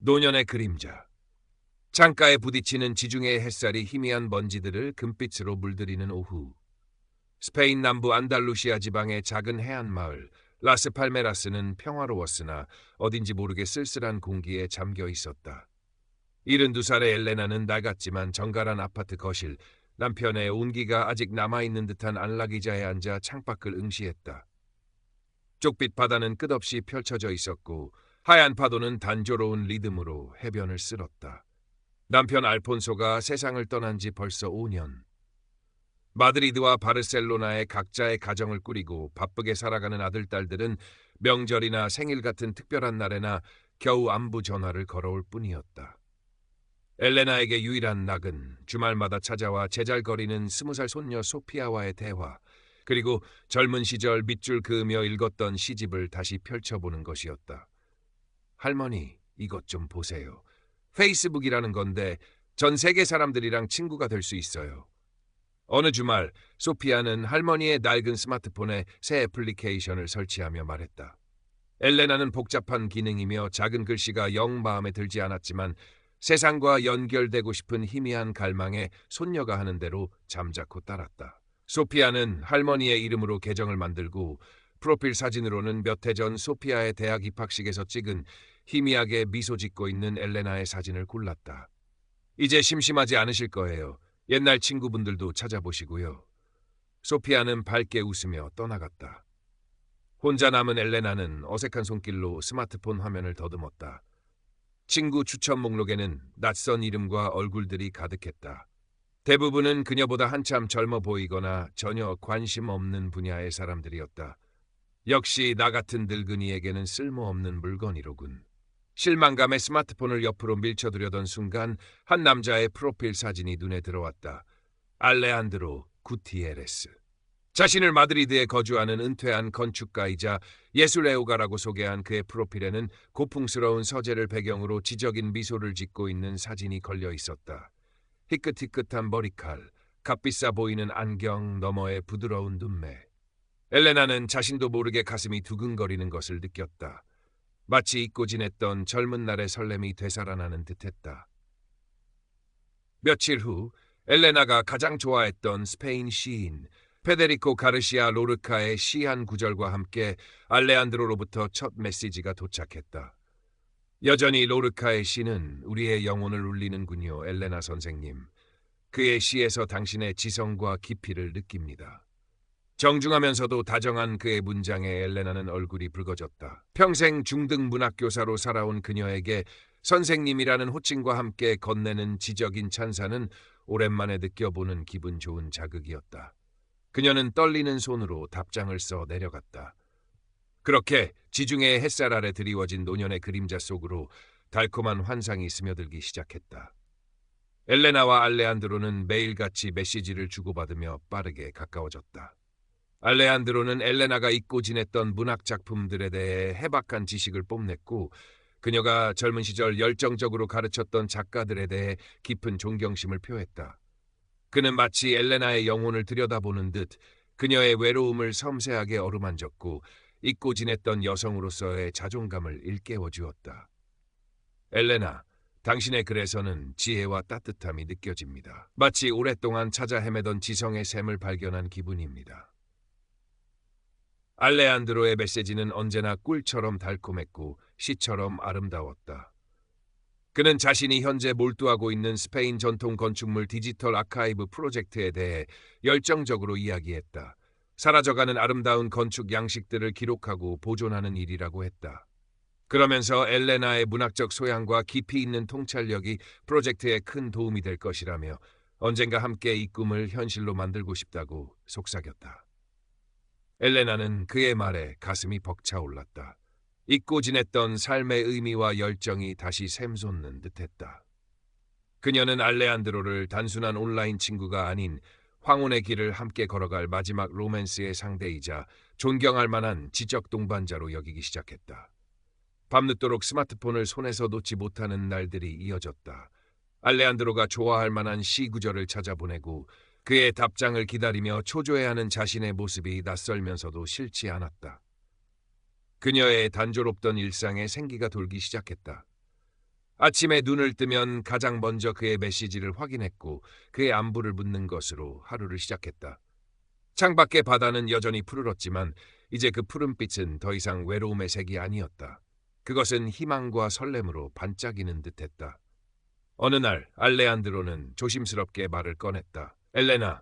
노년의 그림자. 창가에 부딪히는 지중해의 햇살이 희미한 먼지들을 금빛으로 물들이는 오후. 스페인 남부 안달루시아 지방의 작은 해안 마을 라스팔메라스는 평화로웠으나 어딘지 모르게 쓸쓸한 공기에 잠겨 있었다. 72살의 엘레나는 낡았지만 정갈한 아파트 거실, 남편의 온기가 아직 남아있는 듯한 안락의자에 앉아 창밖을 응시했다. 쪽빛 바다는 끝없이 펼쳐져 있었고 하얀 파도는 단조로운 리듬으로 해변을 쓸었다. 남편 알폰소가 세상을 떠난 지 벌써 5년. 마드리드와 바르셀로나에 각자의 가정을 꾸리고 바쁘게 살아가는 아들딸들은 명절이나 생일 같은 특별한 날에나 겨우 안부 전화를 걸어올 뿐이었다. 엘레나에게 유일한 낙은 주말마다 찾아와 제잘거리는 20살 손녀 소피아와의 대화, 그리고 젊은 시절 밑줄 그으며 읽었던 시집을 다시 펼쳐보는 것이었다. 할머니, 이것 좀 보세요. 페이스북이라는 건데 전 세계 사람들이랑 친구가 될 수 있어요. 어느 주말 소피아는 할머니의 낡은 스마트폰에 새 애플리케이션을 설치하며 말했다. 엘레나는 복잡한 기능이며 작은 글씨가 영 마음에 들지 않았지만 세상과 연결되고 싶은 희미한 갈망에 손녀가 하는 대로 잠자코 따랐다. 소피아는 할머니의 이름으로 계정을 만들고 프로필 사진으로는 몇 해 전 소피아의 대학 입학식에서 찍은 희미하게 미소 짓고 있는 엘레나의 사진을 골랐다. 이제 심심하지 않으실 거예요. 옛날 친구분들도 찾아보시고요. 소피아는 밝게 웃으며 떠나갔다. 혼자 남은 엘레나는 어색한 손길로 스마트폰 화면을 더듬었다. 친구 추천 목록에는 낯선 이름과 얼굴들이 가득했다. 대부분은 그녀보다 한참 젊어 보이거나 전혀 관심 없는 분야의 사람들이었다. 역시 나 같은 늙은이에게는 쓸모없는 물건이로군. 실망감에 스마트폰을 옆으로 밀쳐두려던 순간 한 남자의 프로필 사진이 눈에 들어왔다. 알레한드로 구티에레스. 자신을 마드리드에 거주하는 은퇴한 건축가이자 예술애호가라고 소개한 그의 프로필에는 고풍스러운 서재를 배경으로 지적인 미소를 짓고 있는 사진이 걸려 있었다. 희끗희끗한 머리칼, 값비싸 보이는 안경 너머의 부드러운 눈매. 엘레나는 자신도 모르게 가슴이 두근거리는 것을 느꼈다. 마치 잊고 지냈던 젊은 날의 설렘이 되살아나는 듯했다. 며칠 후 엘레나가 가장 좋아했던 스페인 시인 페데리코 가르시아 로르카의 시 한 구절과 함께 알레한드로로부터 첫 메시지가 도착했다. 여전히 로르카의 시는 우리의 영혼을 울리는군요, 엘레나 선생님. 그의 시에서 당신의 지성과 깊이를 느낍니다. 정중하면서도 다정한 그의 문장에 엘레나는 얼굴이 붉어졌다. 평생 중등 문학교사로 살아온 그녀에게 선생님이라는 호칭과 함께 건네는 지적인 찬사는 오랜만에 느껴보는 기분 좋은 자극이었다. 그녀는 떨리는 손으로 답장을 써 내려갔다. 그렇게 지중해의 햇살 아래 드리워진 노년의 그림자 속으로 달콤한 환상이 스며들기 시작했다. 엘레나와 알레한드로는 매일같이 메시지를 주고받으며 빠르게 가까워졌다. 알레한드로는 엘레나가 잊고 지냈던 문학 작품들에 대해 해박한 지식을 뽐냈고 그녀가 젊은 시절 열정적으로 가르쳤던 작가들에 대해 깊은 존경심을 표했다. 그는 마치 엘레나의 영혼을 들여다보는 듯 그녀의 외로움을 섬세하게 어루만졌고 잊고 지냈던 여성으로서의 자존감을 일깨워 주었다. 엘레나, 당신의 글에서는 지혜와 따뜻함이 느껴집니다. 마치 오랫동안 찾아 헤매던 지성의 샘을 발견한 기분입니다. 알레한드로의 메시지는 언제나 꿀처럼 달콤했고 시처럼 아름다웠다. 그는 자신이 현재 몰두하고 있는 스페인 전통 건축물 디지털 아카이브 프로젝트에 대해 열정적으로 이야기했다. 사라져가는 아름다운 건축 양식들을 기록하고 보존하는 일이라고 했다. 그러면서 엘레나의 문학적 소양과 깊이 있는 통찰력이 프로젝트에 큰 도움이 될 것이라며 언젠가 함께 이 꿈을 현실로 만들고 싶다고 속삭였다. 엘레나는 그의 말에 가슴이 벅차올랐다. 잊고 지냈던 삶의 의미와 열정이 다시 샘솟는 듯했다. 그녀는 알레한드로를 단순한 온라인 친구가 아닌 황혼의 길을 함께 걸어갈 마지막 로맨스의 상대이자 존경할 만한 지적 동반자로 여기기 시작했다. 밤늦도록 스마트폰을 손에서 놓지 못하는 날들이 이어졌다. 알레한드로가 좋아할 만한 시 구절을 찾아보내고 그의 답장을 기다리며 초조해하는 자신의 모습이 낯설면서도 싫지 않았다. 그녀의 단조롭던 일상에 생기가 돌기 시작했다. 아침에 눈을 뜨면 가장 먼저 그의 메시지를 확인했고 그의 안부를 묻는 것으로 하루를 시작했다. 창밖의 바다는 여전히 푸르렀지만 이제 그 푸른빛은 더 이상 외로움의 색이 아니었다. 그것은 희망과 설렘으로 반짝이는 듯했다. 어느 날 알레한드로는 조심스럽게 말을 꺼냈다. 엘레나,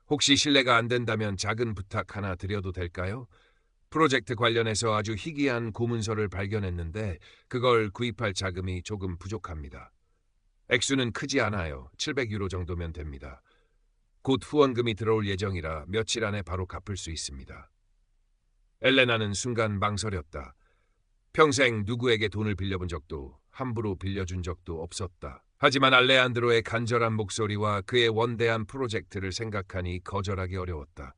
혹시 실례가 안 된다면 작은 부탁 하나 드려도 될까요? 프로젝트 관련해서 아주 희귀한 고문서를 발견했는데 그걸 구입할 자금이 조금 부족합니다. 액수는 크지 않아요. 700유로 정도면 됩니다. 곧 후원금이 들어올 예정이라 며칠 안에 바로 갚을 수 있습니다. 엘레나는 순간 망설였다. 평생 누구에게 돈을 빌려본 적도 함부로 빌려준 적도 없었다. 하지만 알레한드로의 간절한 목소리와 그의 원대한 프로젝트를 생각하니 거절하기 어려웠다.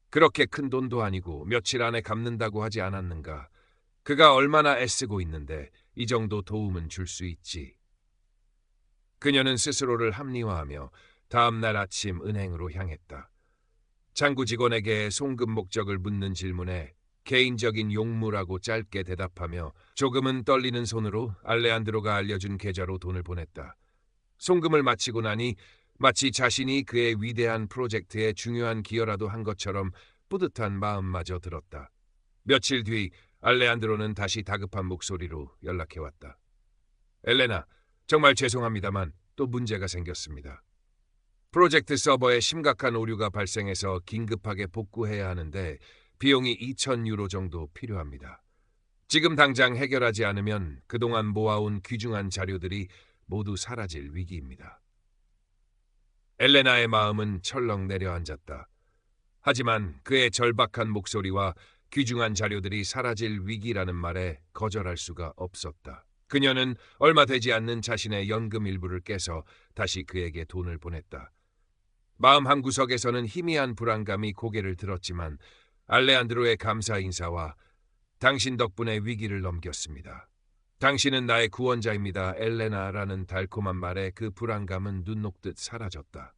그렇게 큰 돈도 아니고 며칠 안에 갚는다고 하지 않았는가. 그가 얼마나 애쓰고 있는데 이 정도 도움은 줄 수 있지. 그녀는 스스로를 합리화하며 다음 날 아침 은행으로 향했다. 창구 직원에게 송금 목적을 묻는 질문에 개인적인 용무라고 짧게 대답하며 조금은 떨리는 손으로 알레한드로가 알려준 계좌로 돈을 보냈다. 송금을 마치고 나니 마치 자신이 그의 위대한 프로젝트에 중요한 기여라도 한 것처럼 뿌듯한 마음마저 들었다. 며칠 뒤 알레한드로는 다시 다급한 목소리로 연락해왔다. 엘레나, 정말 죄송합니다만 또 문제가 생겼습니다. 프로젝트 서버에 심각한 오류가 발생해서 긴급하게 복구해야 하는데 비용이 2,000유로 정도 필요합니다. 지금 당장 해결하지 않으면 그동안 모아온 귀중한 자료들이 모두 사라질 위기입니다. 엘레나의 마음은 철렁 내려앉았다. 하지만 그의 절박한 목소리와 귀중한 자료들이 사라질 위기라는 말에 거절할 수가 없었다. 그녀는 얼마 되지 않는 자신의 연금 일부를 깨서 다시 그에게 돈을 보냈다. 마음 한구석에서는 희미한 불안감이 고개를 들었지만 알레한드로의 감사 인사와 당신 덕분에 위기를 넘겼습니다. 당신은 나의 구원자입니다, 엘레나라는 달콤한 말에 그 불안감은 눈 녹듯 사라졌다.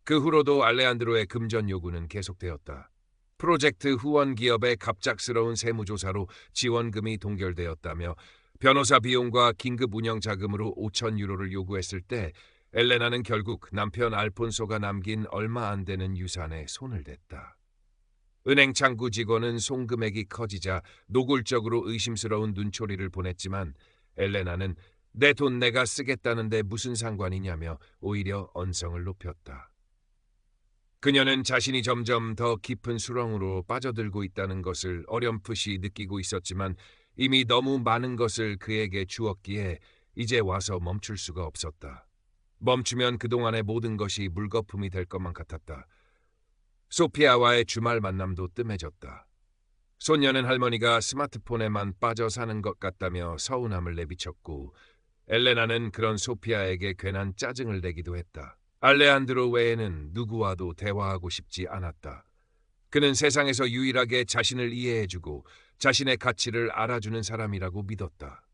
그 후로도 알레한드로의 금전 요구는 계속되었다. 프로젝트 후원 기업의 갑작스러운 세무조사로 지원금이 동결되었다며 변호사 비용과 긴급 운영 자금으로 5,000유로를 요구했을 때 엘레나는 결국 남편 알폰소가 남긴 얼마 안 되는 유산에 손을 댔다. 은행 창구 직원은 송금액이 커지자 노골적으로 의심스러운 눈초리를 보냈지만 엘레나는 내 돈 내가 쓰겠다는데 무슨 상관이냐며 오히려 언성을 높였다. 그녀는 자신이 점점 더 깊은 수렁으로 빠져들고 있다는 것을 어렴풋이 느끼고 있었지만 이미 너무 많은 것을 그에게 주었기에 이제 와서 멈출 수가 없었다. 멈추면 그동안의 모든 것이 물거품이 될 것만 같았다. 소피아와의 주말 만남도 뜸해졌다. 소녀는 할머니가 스마트폰에만 빠져 사는 것 같다며 서운함을 내비쳤고 엘레나는 그런 소피아에게 괜한 짜증을 내기도 했다. 알레한드로 외에는 누구와도 대화하고 싶지 않았다. 그는 세상에서 유일하게 자신을 이해해주고 자신의 가치를 알아주는 사람이라고 믿었다.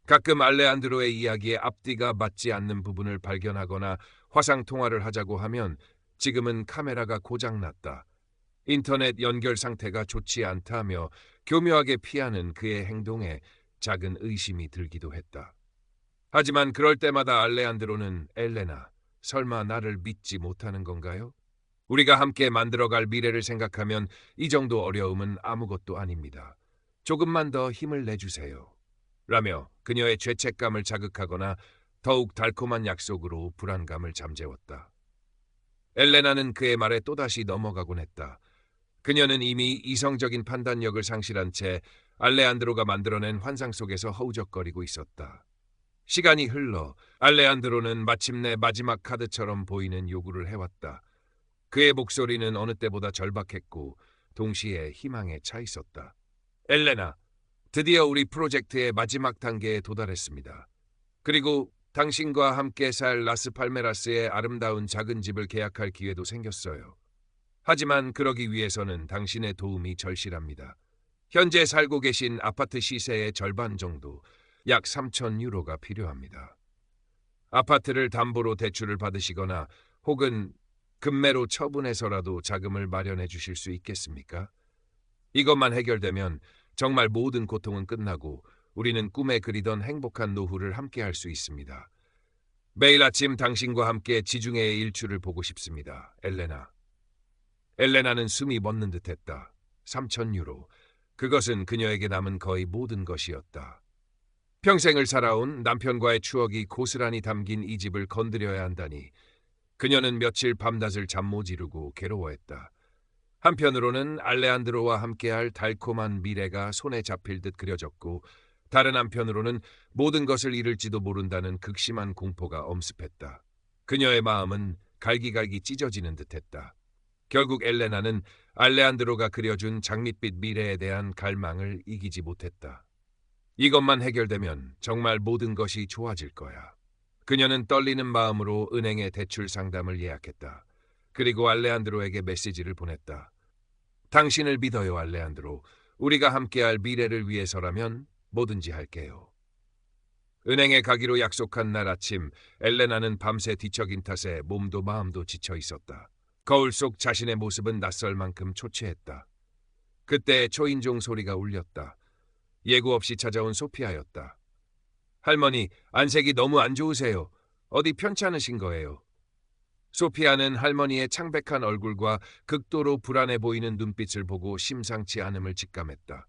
가끔 알레한드로의 이야기에 앞뒤가 맞지 않는 부분을 발견하거나 화상통화를 하자고 하면 지금은 카메라가 고장났다. 인터넷 연결 상태가 좋지 않다며 교묘하게 피하는 그의 행동에 작은 의심이 들기도 했다. 하지만 그럴 때마다 알레한드로는 엘레나, 설마 나를 믿지 못하는 건가요? 우리가 함께 만들어갈 미래를 생각하면 이 정도 어려움은 아무것도 아닙니다. 조금만 더 힘을 내주세요. 라며 그녀의 죄책감을 자극하거나 더욱 달콤한 약속으로 불안감을 잠재웠다. 엘레나는 그의 말에 또다시 넘어가곤 했다. 그녀는 이미 이성적인 판단력을 상실한 채 알레한드로가 만들어낸 환상 속에서 허우적거리고 있었다. 시간이 흘러 알레한드로는 마침내 마지막 카드처럼 보이는 요구를 해왔다. 그의 목소리는 어느 때보다 절박했고 동시에 희망에 차 있었다. 엘레나, 드디어 우리 프로젝트의 마지막 단계에 도달했습니다. 그리고 당신과 함께 살 라스팔메라스의 아름다운 작은 집을 계약할 기회도 생겼어요. 하지만 그러기 위해서는 당신의 도움이 절실합니다. 현재 살고 계신 아파트 시세의 절반 정도, 약 3,000유로가 필요합니다. 아파트를 담보로 대출을 받으시거나 혹은 금매로 처분해서라도 자금을 마련해 주실 수 있겠습니까? 이것만 해결되면 정말 모든 고통은 끝나고 우리는 꿈에 그리던 행복한 노후를 함께할 수 있습니다. 매일 아침 당신과 함께 지중해의 일출을 보고 싶습니다. 엘레나. 엘레나는 숨이 멎는 듯했다. 3,000유로. 그것은 그녀에게 남은 거의 모든 것이었다. 평생을 살아온 남편과의 추억이 고스란히 담긴 이 집을 건드려야 한다니 그녀는 며칠 밤낮을 잠 못 이루고 괴로워했다. 한편으로는 알레한드로와 함께할 달콤한 미래가 손에 잡힐 듯 그려졌고 다른 한편으로는 모든 것을 잃을지도 모른다는 극심한 공포가 엄습했다. 그녀의 마음은 갈기갈기 찢어지는 듯했다. 결국 엘레나는 알레한드로가 그려준 장밋빛 미래에 대한 갈망을 이기지 못했다. 이것만 해결되면 정말 모든 것이 좋아질 거야. 그녀는 떨리는 마음으로 은행에 대출 상담을 예약했다. 그리고 알레한드로에게 메시지를 보냈다. 당신을 믿어요, 알레한드로. 우리가 함께할 미래를 위해서라면 뭐든지 할게요. 은행에 가기로 약속한 날 아침, 엘레나는 밤새 뒤척인 탓에 몸도 마음도 지쳐 있었다. 거울 속 자신의 모습은 낯설 만큼 초췌했다. 그때 초인종 소리가 울렸다. 예고 없이 찾아온 소피아였다. 할머니, 안색이 너무 안 좋으세요. 어디 편찮으신 거예요? 소피아는 할머니의 창백한 얼굴과 극도로 불안해 보이는 눈빛을 보고 심상치 않음을 직감했다.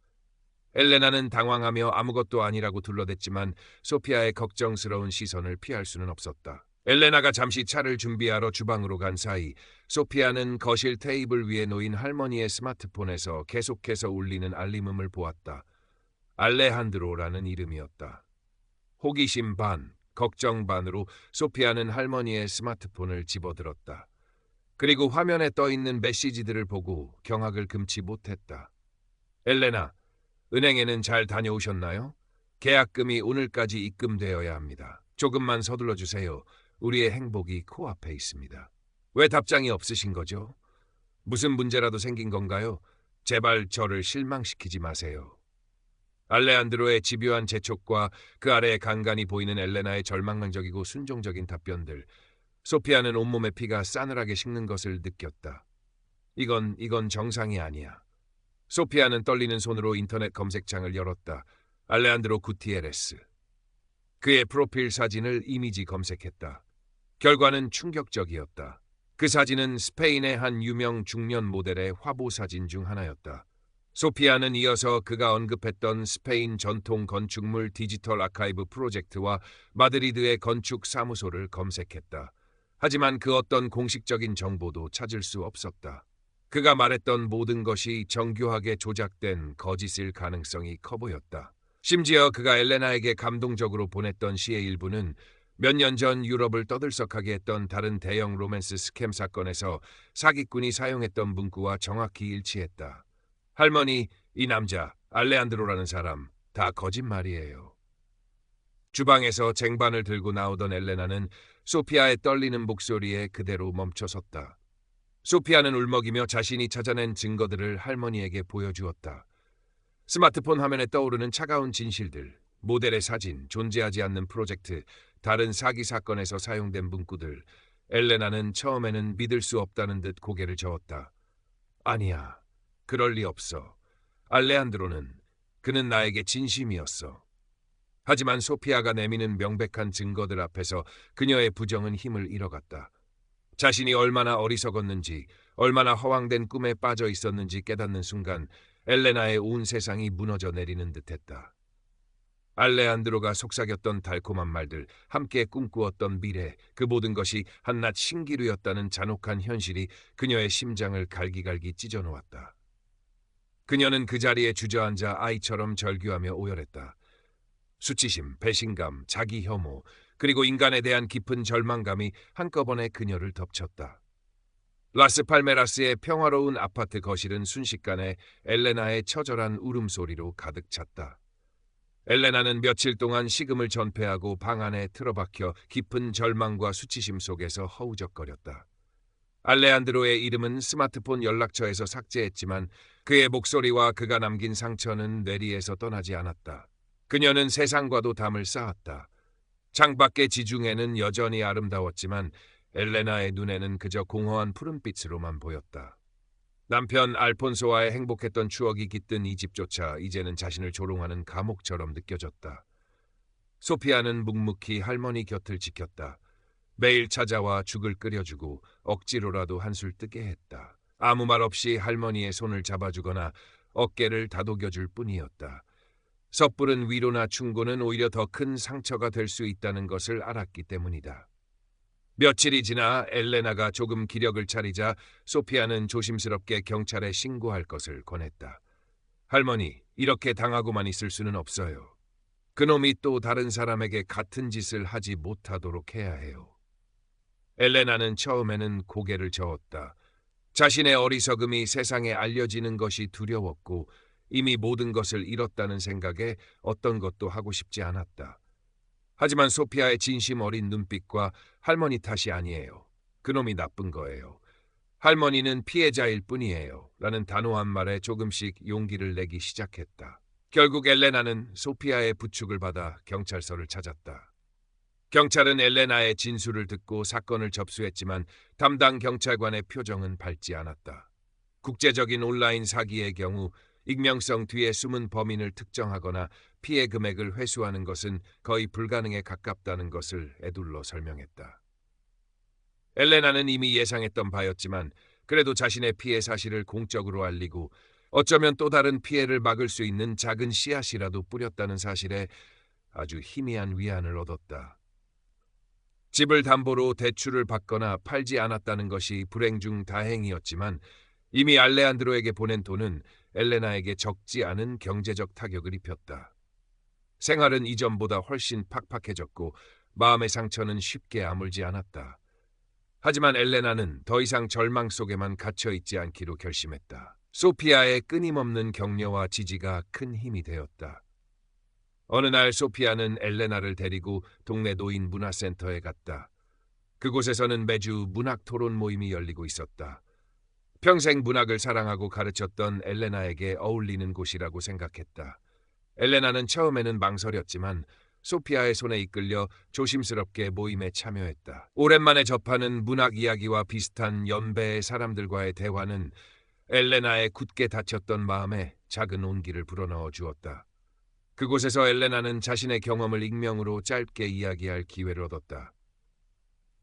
엘레나는 당황하며 아무것도 아니라고 둘러댔지만 소피아의 걱정스러운 시선을 피할 수는 없었다. 엘레나가 잠시 차를 준비하러 주방으로 간 사이 소피아는 거실 테이블 위에 놓인 할머니의 스마트폰에서 계속해서 울리는 알림음을 보았다. 알레한드로라는 이름이었다. 호기심 반, 걱정 반으로 소피아는 할머니의 스마트폰을 집어들었다. 그리고 화면에 떠있는 메시지들을 보고 경악을 금치 못했다. 엘레나, 은행에는 잘 다녀오셨나요? 계약금이 오늘까지 입금되어야 합니다. 조금만 서둘러 주세요. 우리의 행복이 코앞에 있습니다. 왜 답장이 없으신 거죠? 무슨 문제라도 생긴 건가요? 제발 저를 실망시키지 마세요. 알레한드로의 집요한 재촉과 그 아래에 간간히 보이는 엘레나의 절망적이고 순종적인 답변들. 소피아는 온몸에 피가 싸늘하게 식는 것을 느꼈다. 이건 정상이 아니야. 소피아는 떨리는 손으로 인터넷 검색창을 열었다. 알레한드로 구티에레스. 그의 프로필 사진을 이미지 검색했다. 결과는 충격적이었다. 그 사진은 스페인의 한 유명 중년 모델의 화보 사진 중 하나였다. 소피아는 이어서 그가 언급했던 스페인 전통 건축물 디지털 아카이브 프로젝트와 마드리드의 건축 사무소를 검색했다. 하지만 그 어떤 공식적인 정보도 찾을 수 없었다. 그가 말했던 모든 것이 정교하게 조작된 거짓일 가능성이 커 보였다. 심지어 그가 엘레나에게 감동적으로 보냈던 시의 일부는 몇 년 전 유럽을 떠들썩하게 했던 다른 대형 로맨스 스캠 사건에서 사기꾼이 사용했던 문구와 정확히 일치했다. 할머니, 이 남자, 알레한드로라는 사람, 다 거짓말이에요. 주방에서 쟁반을 들고 나오던 엘레나는 소피아의 떨리는 목소리에 그대로 멈춰섰다. 소피아는 울먹이며 자신이 찾아낸 증거들을 할머니에게 보여주었다. 스마트폰 화면에 떠오르는 차가운 진실들, 모델의 사진, 존재하지 않는 프로젝트, 다른 사기 사건에서 사용된 문구들. 엘레나는 처음에는 믿을 수 없다는 듯 고개를 저었다. 아니야, 그럴 리 없어. 알레한드로는, 그는 나에게 진심이었어. 하지만 소피아가 내미는 명백한 증거들 앞에서 그녀의 부정은 힘을 잃어갔다. 자신이 얼마나 어리석었는지, 얼마나 허황된 꿈에 빠져 있었는지 깨닫는 순간 엘레나의 온 세상이 무너져 내리는 듯했다. 알레한드로가 속삭였던 달콤한 말들, 함께 꿈꾸었던 미래, 그 모든 것이 한낱 신기루였다는 잔혹한 현실이 그녀의 심장을 갈기갈기 찢어놓았다. 그녀는 그 자리에 주저앉아 아이처럼 절규하며 오열했다. 수치심, 배신감, 자기 혐오, 그리고 인간에 대한 깊은 절망감이 한꺼번에 그녀를 덮쳤다. 라스팔메라스의 평화로운 아파트 거실은 순식간에 엘레나의 처절한 울음소리로 가득 찼다. 엘레나는 며칠 동안 식음을 전폐하고 방 안에 틀어박혀 깊은 절망과 수치심 속에서 허우적거렸다. 알레한드로의 이름은 스마트폰 연락처에서 삭제했지만 그의 목소리와 그가 남긴 상처는 뇌리에서 떠나지 않았다. 그녀는 세상과도 담을 쌓았다. 창밖의 지중해는 여전히 아름다웠지만 엘레나의 눈에는 그저 공허한 푸른빛으로만 보였다. 남편 알폰소와의 행복했던 추억이 깃든 이 집조차 이제는 자신을 조롱하는 감옥처럼 느껴졌다. 소피아는 묵묵히 할머니 곁을 지켰다. 매일 찾아와 죽을 끓여주고 억지로라도 한술 뜨게 했다. 아무 말 없이 할머니의 손을 잡아주거나 어깨를 다독여줄 뿐이었다. 섣부른 위로나 충고는 오히려 더 큰 상처가 될 수 있다는 것을 알았기 때문이다. 며칠이 지나 엘레나가 조금 기력을 차리자 소피아는 조심스럽게 경찰에 신고할 것을 권했다. 할머니, 이렇게 당하고만 있을 수는 없어요. 그놈이 또 다른 사람에게 같은 짓을 하지 못하도록 해야 해요. 엘레나는 처음에는 고개를 저었다. 자신의 어리석음이 세상에 알려지는 것이 두려웠고 이미 모든 것을 잃었다는 생각에 어떤 것도 하고 싶지 않았다. 하지만 소피아의 진심 어린 눈빛과 할머니 탓이 아니에요. 그놈이 나쁜 거예요. 할머니는 피해자일 뿐이에요. 라는 단호한 말에 조금씩 용기를 내기 시작했다. 결국 엘레나는 소피아의 부축을 받아 경찰서를 찾았다. 경찰은 엘레나의 진술을 듣고 사건을 접수했지만 담당 경찰관의 표정은 밝지 않았다. 국제적인 온라인 사기의 경우 익명성 뒤에 숨은 범인을 특정하거나 피해 금액을 회수하는 것은 거의 불가능에 가깝다는 것을 에둘러 설명했다. 엘레나는 이미 예상했던 바였지만 그래도 자신의 피해 사실을 공적으로 알리고 어쩌면 또 다른 피해를 막을 수 있는 작은 씨앗이라도 뿌렸다는 사실에 아주 희미한 위안을 얻었다. 집을 담보로 대출을 받거나 팔지 않았다는 것이 불행 중 다행이었지만 이미 알레한드로에게 보낸 돈은 엘레나에게 적지 않은 경제적 타격을 입혔다. 생활은 이전보다 훨씬 팍팍해졌고 마음의 상처는 쉽게 아물지 않았다. 하지만 엘레나는 더 이상 절망 속에만 갇혀있지 않기로 결심했다. 소피아의 끊임없는 격려와 지지가 큰 힘이 되었다. 어느 날 소피아는 엘레나를 데리고 동네 노인 문화센터에 갔다. 그곳에서는 매주 문학 토론 모임이 열리고 있었다. 평생 문학을 사랑하고 가르쳤던 엘레나에게 어울리는 곳이라고 생각했다. 엘레나는 처음에는 망설였지만 소피아의 손에 이끌려 조심스럽게 모임에 참여했다. 오랜만에 접하는 문학 이야기와 비슷한 연배의 사람들과의 대화는 엘레나의 굳게 닫혔던 마음에 작은 온기를 불어넣어 주었다. 그곳에서 엘레나는 자신의 경험을 익명으로 짧게 이야기할 기회를 얻었다.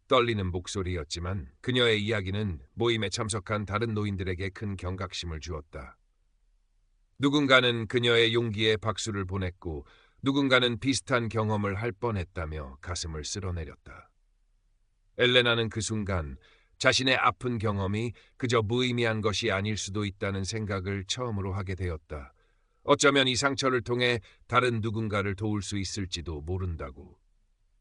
떨리는 목소리였지만 그녀의 이야기는 모임에 참석한 다른 노인들에게 큰 경각심을 주었다. 누군가는 그녀의 용기에 박수를 보냈고 누군가는 비슷한 경험을 할 뻔했다며 가슴을 쓸어내렸다. 엘레나는 그 순간 자신의 아픈 경험이 그저 무의미한 것이 아닐 수도 있다는 생각을 처음으로 하게 되었다. 어쩌면 이 상처를 통해 다른 누군가를 도울 수 있을지도 모른다고.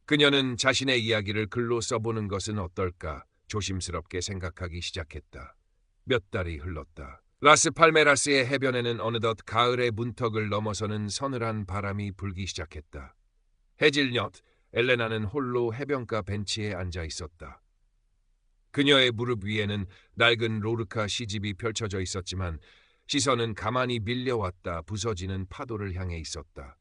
그녀는 자신의 이야기를 글로 써보는 것은 어떨까 조심스럽게 생각하기 시작했다. 몇 달이 흘렀다. 라스 팔메라스의 해변에는 어느덧 가을의 문턱을 넘어서는 서늘한 바람이 불기 시작했다. 해질녘 엘레나는 홀로 해변가 벤치에 앉아 있었다. 그녀의 무릎 위에는 낡은 로르카 시집이 펼쳐져 있었지만 시선은 가만히 밀려왔다 부서지는 파도를 향해 있었다.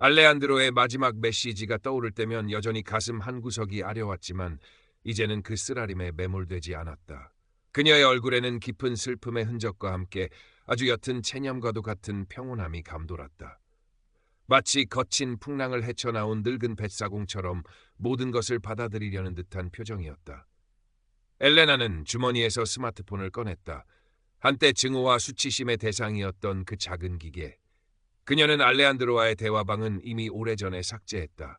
알레한드로의 마지막 메시지가 떠오를 때면 여전히 가슴 한구석이 아려왔지만 이제는 그 쓰라림에 매몰되지 않았다. 그녀의 얼굴에는 깊은 슬픔의 흔적과 함께 아주 옅은 체념과도 같은 평온함이 감돌았다. 마치 거친 풍랑을 헤쳐나온 늙은 뱃사공처럼 모든 것을 받아들이려는 듯한 표정이었다. 엘레나는 주머니에서 스마트폰을 꺼냈다. 한때 증오와 수치심의 대상이었던 그 작은 기계. 그녀는 알레한드로와의 대화방은 이미 오래전에 삭제했다.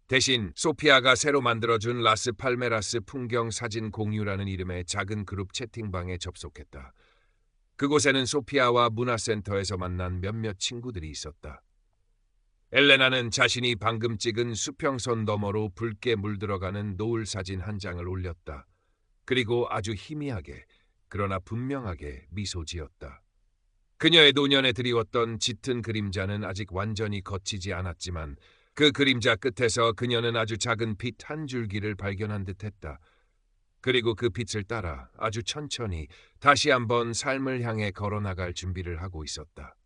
대신 소피아가 새로 만들어준 라스 팔메라스 풍경 사진 공유라는 이름의 작은 그룹 채팅방에 접속했다. 그곳에는 소피아와 문화센터에서 만난 몇몇 친구들이 있었다. 엘레나는 자신이 방금 찍은 수평선 너머로 붉게 물들어가는 노을 사진 한 장을 올렸다. 그리고 아주 희미하게 그러나 분명하게 미소 지었다. 그녀의 노년에 드리웠던 짙은 그림자는 아직 완전히 걷히지 않았지만 그 그림자 끝에서 그녀는 아주 작은 빛 한 줄기를 발견한 듯했다. 그리고 그 빛을 따라 아주 천천히 다시 한번 삶을 향해 걸어나갈 준비를 하고 있었다.